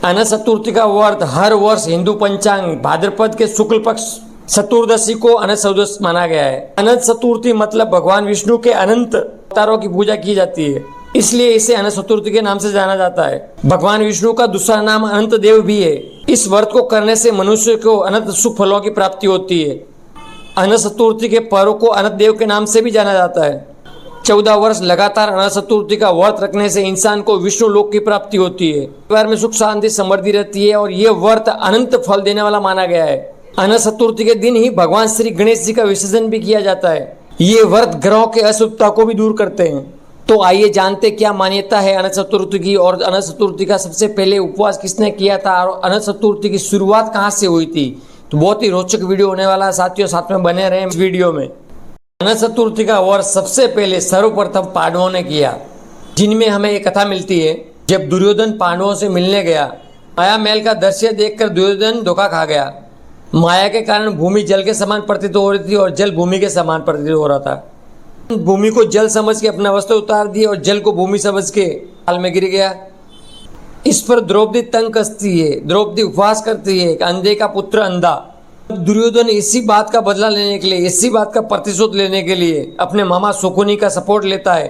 अनंत चतुर्थी का व्रत हर वर्ष हिंदू पंचांग भाद्रपद के शुक्ल पक्ष चतुर्दशी को अनंत चतुर्दशी माना गया है। अनंत चतुर्थी मतलब भगवान विष्णु के अनंत अवतारों की पूजा की जाती है, इसलिए इसे अनंत चतुर्थी के नाम से जाना जाता है। भगवान विष्णु का दूसरा नाम अनंत देव भी है। इस व्रत को करने से मनुष्य को अनंत सुख फलों की प्राप्ति होती है। अनंत चतुर्थी के पर्व को अनंत देव के नाम से भी जाना जाता है। 14 वर्ष लगातार अनंत चतुर्थी का व्रत रखने से इंसान को विष्णु लोक की प्राप्ति होती है, परिवार में सुख शांति समृद्धि रहती है और ये व्रत अनंत फल देने वाला माना गया है। अनंत चतुर्थी के दिन ही भगवान श्री गणेश जी का विसर्जन भी किया जाता है। ये व्रत ग्रहों के अशुभता को भी दूर करते हैं। तो आइए जानते क्या मान्यता है अनंत चतुर्थी की, और अनंत चतुर्थी का सबसे पहले उपवास किसने किया था, और अनंत चतुर्थी की शुरुआत कहाँ से हुई थी। तो बहुत ही रोचक वीडियो होने वाला है साथियों, साथ में बने रहे इस वीडियो में। अनंत चतुर्थी का व्रत सबसे पहले सर्वप्रथम पांडवों ने किया, जिनमें हमें एक कथा मिलती है। जब दुर्योधन पांडवों से मिलने गया, माया महल का दृश्य देखकर दुर्योधन धोखा खा गया। माया के कारण भूमि जल के समान प्रतीत हो रही थी और जल भूमि के समान प्रतीत हो रहा था। भूमि को जल समझ के अपना वस्त्र उतार दिए और जल को भूमि समझ के हाल में गिर गया। इस पर द्रौपदी तंग कसती है, द्रौपदी उपवास करती है, अंधे का पुत्र अंधा। दुर्योधन इसी बात का बदला लेने के लिए, इसी बात का प्रतिशोध लेने के लिए अपने मामा शकुनी का सपोर्ट लेता है।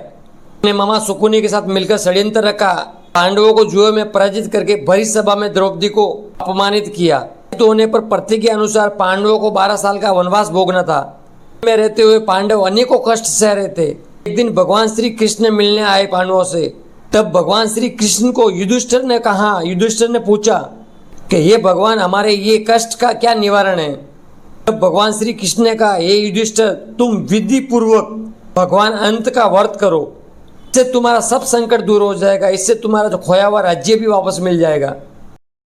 अपने मामा शकुनी के साथ मिलकर षड्यंत्र रखा, पांडवों को जुए में पराजित करके भरी सभा में द्रौपदी को अपमानित किया। तो होने पर प्रतिज्ञा अनुसार पांडवों को 12 साल का वनवास भोगना था। में रहते हुए पांडव अनेकों कष्ट सह रहे थे। एक दिन भगवान श्री कृष्ण मिलने आए पांडवों से। तब भगवान श्री कृष्ण को युधिष्ठिर ने कहा, युधिष्ठिर ने पूछा कि ये भगवान हमारे ये कष्ट का क्या निवारण है। तब भगवान श्री कृष्ण ने कहा, हे युधिष्ठिर, तुम विधि पूर्वक भगवान अनंत का व्रत करो, इससे तुम्हारा सब संकट दूर हो जाएगा, इससे तुम्हारा जो खोया हुआ राज्य भी वापस मिल जाएगा।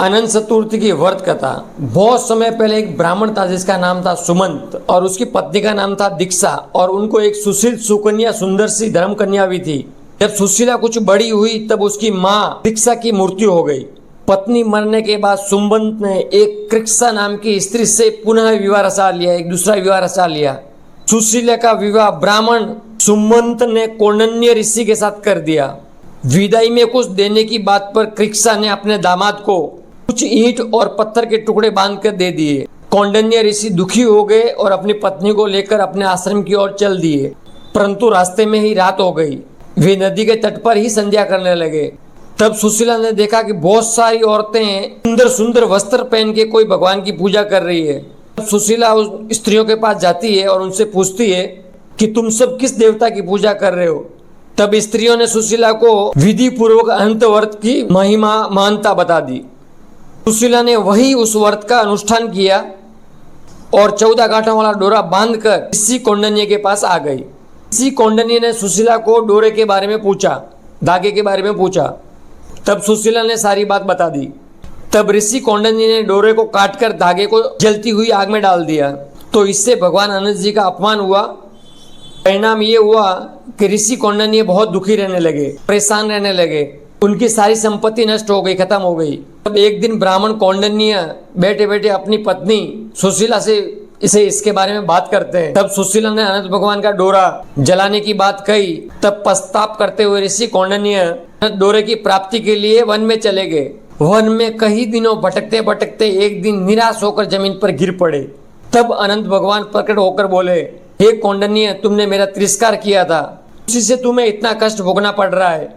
अनंत चतुर्थी की व्रत कथा। बहुत समय पहले एक ब्राह्मण था जिसका नाम था सुमंत, और उसकी पत्नी का नाम था दीक्षा, और उनको एक सुशील सुकन्या सुंदर सी धर्म कन्या भी थी। जब सुशीला कुछ बड़ी हुई तब उसकी माँ दीक्षा की मृत्यु हो गई। पत्नी मरने के बाद सुमंत ने एक कृक्षा नाम की स्त्री से पुनः विवाह रचा लिया, एक दूसरा विवाह रचा लिया। सुशीला का विवाह ब्राह्मण सुमंत ने कौंडिन्य ऋषि के साथ कर दिया। विदाई में कुछ देने की बात पर कृक्षा ने अपने दामाद को कुछ ईंट और पत्थर के टुकड़े बांध कर दे दिए। कौंडिन्य ऋषि दुखी हो गए और अपनी पत्नी को लेकर अपने आश्रम की ओर चल दिए, परंतु रास्ते में ही रात हो गई। वे नदी के तट पर ही संध्या करने लगे। तब सुशीला ने देखा कि बहुत सारी औरतें सुंदर सुंदर वस्त्र पहन के कोई भगवान की पूजा कर रही है। तब सुशीला उस स्त्रियों के पास जाती है और उनसे पूछती है कि तुम सब किस देवता की पूजा कर रहे हो। तब स्त्रियों ने सुशीला को विधि पूर्वक अनंत व्रत की महिमा महानता बता दी। सुशीला ने वही उस व्रत का अनुष्ठान किया और 14 गांठों वाला डोरा बांधकर ऋषि कौंडिन्य के पास आ गई। ऋषि कौंडिन्य ने सुशीला को डोरे के बारे में पूछा, धागे के बारे में पूछा। तब सुशीला ने सारी बात बता दी। तब ऋषि कौंडिन्य ने डोरे को काटकर धागे को जलती हुई आग में डाल दिया। तो इससे भगवान अनंत जी का अपमान हुआ। परिणाम ये हुआ कि ऋषि कौंडिन्य बहुत दुखी रहने लगे, परेशान रहने लगे। उनकी सारी संपत्ति नष्ट हो गई, खत्म हो गई। तब एक दिन ब्राह्मण कौंडिन्य बैठे बैठे अपनी पत्नी सुशीला से इसके बारे में बात करते हैं। तब सुशीला ने अनंत भगवान का डोरा जलाने की बात कही। तब पश्चाताप करते हुए ऋषि कौंडिन्य डोरे की प्राप्ति के लिए वन में चले गए। वन में कई दिनों भटकते भटकते एक दिन निराश होकर जमीन पर गिर पड़े। तब अनंत भगवान प्रकट होकर बोले, हे कौंडिन्य, तुमने मेरा तिरस्कार किया था, उसी से तुम्हें इतना कष्ट भोगना पड़ रहा है,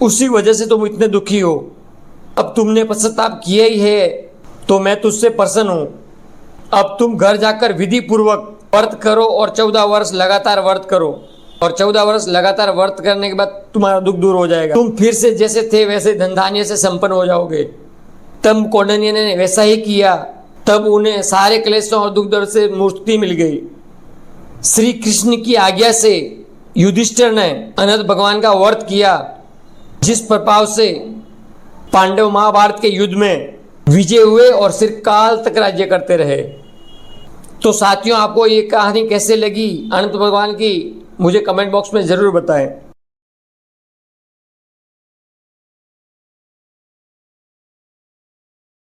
उसी वजह से तुम इतने दुखी हो। अब तुमने पश्चाताप किया ही है तो मैं तुझसे प्रसन्न हूँ। अब तुम घर जाकर विधि पूर्वक व्रत करो और 14 वर्ष लगातार व्रत करो, और 14 वर्ष लगातार व्रत करने के बाद तुम्हारा दुख दूर हो जाएगा। तुम फिर से जैसे थे वैसे धन धान्य से संपन्न हो जाओगे। तब कौंडिन्य ने वैसा ही किया। तब उन्हें सारे क्लेशों और दुख दर्द से मुक्ति मिल गई। श्री कृष्ण की आज्ञा से युधिष्ठिर ने अनंत भगवान का व्रत किया, जिस प्रभाव से पांडव महाभारत के युद्ध में विजय हुए और चिरकाल तक राज्य करते रहे। तो साथियों, आपको ये कहानी कैसे लगी अनंत भगवान की, मुझे कमेंट बॉक्स में ज़रूर बताएं।